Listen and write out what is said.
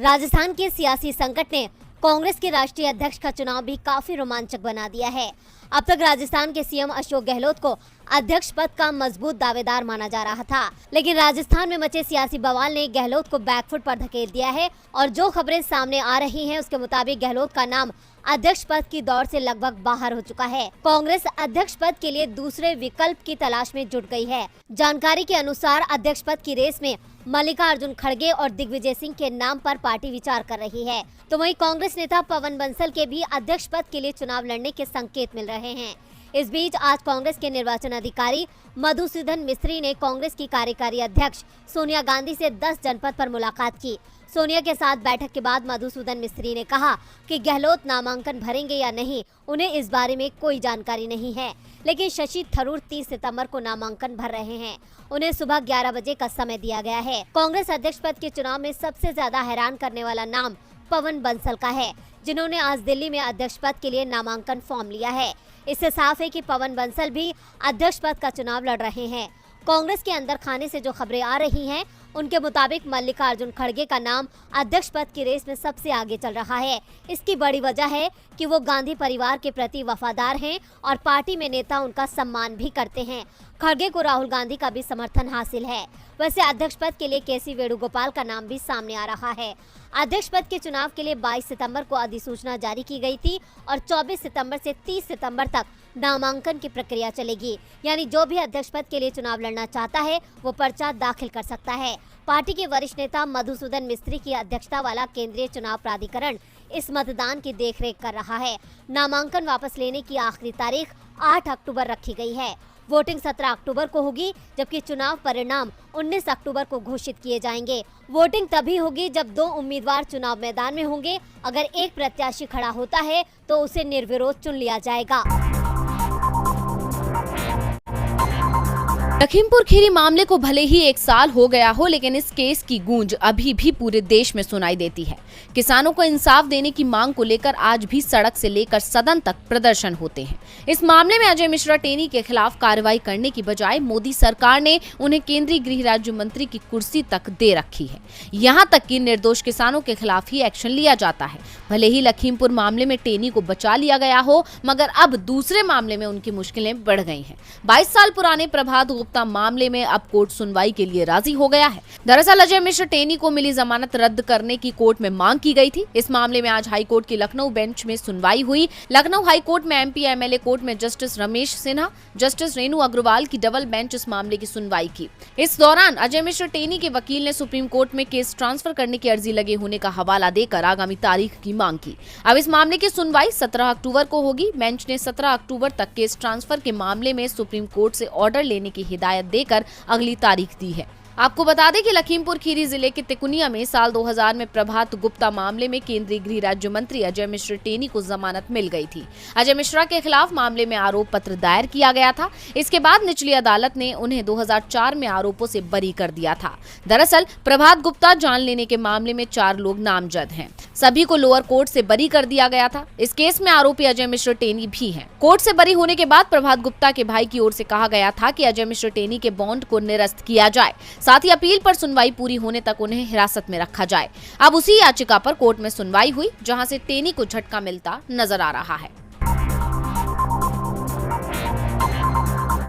राजस्थान के सियासी संकट ने कांग्रेस के राष्ट्रीय अध्यक्ष का चुनाव भी काफी रोमांचक बना दिया है। अब तक राजस्थान के सीएम अशोक गहलोत को अध्यक्ष पद का मजबूत दावेदार माना जा रहा था, लेकिन राजस्थान में मचे सियासी बवाल ने गहलोत को बैकफुट पर धकेल दिया है और जो खबरें सामने आ रही हैं उसके मुताबिक गहलोत का नाम अध्यक्ष पद की दौड़ से लगभग बाहर हो चुका है। कांग्रेस अध्यक्ष पद के लिए दूसरे विकल्प की तलाश में जुट गई है। जानकारी के अनुसार अध्यक्ष पद की रेस में मल्लिकार्जुन खड़गे और दिग्विजय सिंह के नाम पर पार्टी विचार कर रही है, तो वहीं कांग्रेस नेता पवन बंसल के भी अध्यक्ष पद के लिए चुनाव लड़ने के संकेत मिल रहे हैं। इस बीच आज कांग्रेस के निर्वाचन अधिकारी मधुसूदन मिस्त्री ने कांग्रेस की कार्यकारी अध्यक्ष सोनिया गांधी से 10 जनपद पर मुलाकात की। सोनिया के साथ बैठक के बाद मधुसूदन मिस्त्री ने कहा कि गहलोत नामांकन भरेंगे या नहीं उन्हें इस बारे में कोई जानकारी नहीं है, लेकिन शशि थरूर 30 सितंबर को नामांकन भर रहे हैं। उन्हें सुबह 11 बजे का समय दिया गया है। कांग्रेस अध्यक्ष पद के चुनाव में सबसे ज्यादा हैरान करने वाला नाम पवन बंसल का है, जिन्होंने आज दिल्ली में अध्यक्ष पद के लिए नामांकन फॉर्म लिया है। इससे साफ है कि पवन बंसल भी अध्यक्ष पद का चुनाव लड़ रहे हैं। कांग्रेस के अंदर खाने से जो खबरें आ रही हैं, उनके मुताबिक मल्लिकार्जुन खड़गे का नाम अध्यक्ष पद की रेस में सबसे आगे चल रहा है। इसकी बड़ी वजह है कि वो गांधी परिवार के प्रति वफादार हैं और पार्टी में नेता उनका सम्मान भी करते हैं। खड़गे को राहुल गांधी का भी समर्थन हासिल है। वैसे अध्यक्ष पद के लिए केसी वेणुगोपाल का नाम भी सामने आ रहा है। अध्यक्ष पद के चुनाव के लिए 22 सितंबर को अधिसूचना जारी की गई थी और 24 सितंबर से 30 सितंबर तक नामांकन की प्रक्रिया चलेगी। यानी जो भी अध्यक्ष पद के लिए चुनाव लड़ना चाहता है वो पर्चा दाखिल कर सकता है। पार्टी के वरिष्ठ नेता मधुसूदन मिस्त्री की अध्यक्षता वाला केंद्रीय चुनाव प्राधिकरण इस मतदान की देखरेख कर रहा है। नामांकन वापस लेने की आखिरी तारीख 8 अक्टूबर रखी गई है। वोटिंग 17 अक्टूबर को होगी, जबकि चुनाव परिणाम 19 अक्टूबर को घोषित किए जाएंगे। वोटिंग तभी होगी जब 2 उम्मीदवार चुनाव मैदान में होंगे। अगर एक प्रत्याशी खड़ा होता है तो उसे निर्विरोध चुन लिया जाएगा। लखीमपुर खीरी मामले को भले ही 1 साल हो गया हो, लेकिन इस केस की गूंज अभी भी पूरे देश में सुनाई देती है। किसानों को इंसाफ देने की मांग को लेकर आज भी सड़क से लेकर सदन तक प्रदर्शन होते हैं। इस मामले में अजय मिश्रा टेनी के खिलाफ कार्रवाई करने की बजाय मोदी सरकार ने उन्हें केंद्रीय गृह राज्य मंत्री की कुर्सी तक दे रखी है। यहाँ तक कि निर्दोष किसानों के खिलाफ ही एक्शन लिया जाता है। भले ही लखीमपुर मामले में टेनी को बचा लिया गया हो, मगर अब दूसरे मामले में उनकी मुश्किलें बढ़ गई हैं। 22 साल पुराने प्रभात गुप्ता मामले में अब कोर्ट सुनवाई के लिए राजी हो गया है। दरअसल अजय मिश्रा टेनी को मिली जमानत रद्द करने की कोर्ट में मांग की गई थी। इस मामले में आज हाई कोर्ट की लखनऊ बेंच में सुनवाई हुई। लखनऊ हाई कोर्ट में एमपी एमएलए कोर्ट में जस्टिस रमेश सिन्हा, जस्टिस रेणु अग्रवाल की डबल बेंच इस मामले की सुनवाई की। इस दौरान अजय मिश्रा टेनी के वकील ने सुप्रीम कोर्ट में केस ट्रांसफर करने की अर्जी लगे होने का हवाला देकर आगामी तारीख की मांग की। अब इस मामले की सुनवाई 17 अक्टूबर को होगी। बेंच ने 17 अक्टूबर तक केस ट्रांसफर के मामले में सुप्रीम कोर्ट से ऑर्डर लेने की हिदायत देकर अगली तारीख दी है। आपको बता दें कि लखीमपुर खीरी जिले के तिकुनिया में साल 2000 में प्रभात गुप्ता मामले में केंद्रीय गृह राज्य मंत्री अजय मिश्रा टेनी को जमानत मिल गई थी। अजय मिश्रा के खिलाफ मामले में आरोप पत्र दायर किया गया था। इसके बाद निचली अदालत ने उन्हें 2004 में आरोपों से बरी कर दिया था। दरअसल प्रभात गुप्ता जान लेने के मामले में 4 लोग नामजद हैं। सभी को लोअर कोर्ट से बरी कर दिया गया था। इस केस में आरोपी अजय मिश्रा टेनी भी हैं। कोर्ट से बरी होने के बाद प्रभात गुप्ता के भाई की ओर से कहा गया था कि अजय मिश्रा टेनी के बॉन्ड को निरस्त किया जाए, साथ ही अपील पर सुनवाई पूरी होने तक उन्हें हिरासत में रखा जाए। अब उसी याचिका पर कोर्ट में सुनवाई हुई, जहां से टेनी को झटका मिलता नजर आ रहा है।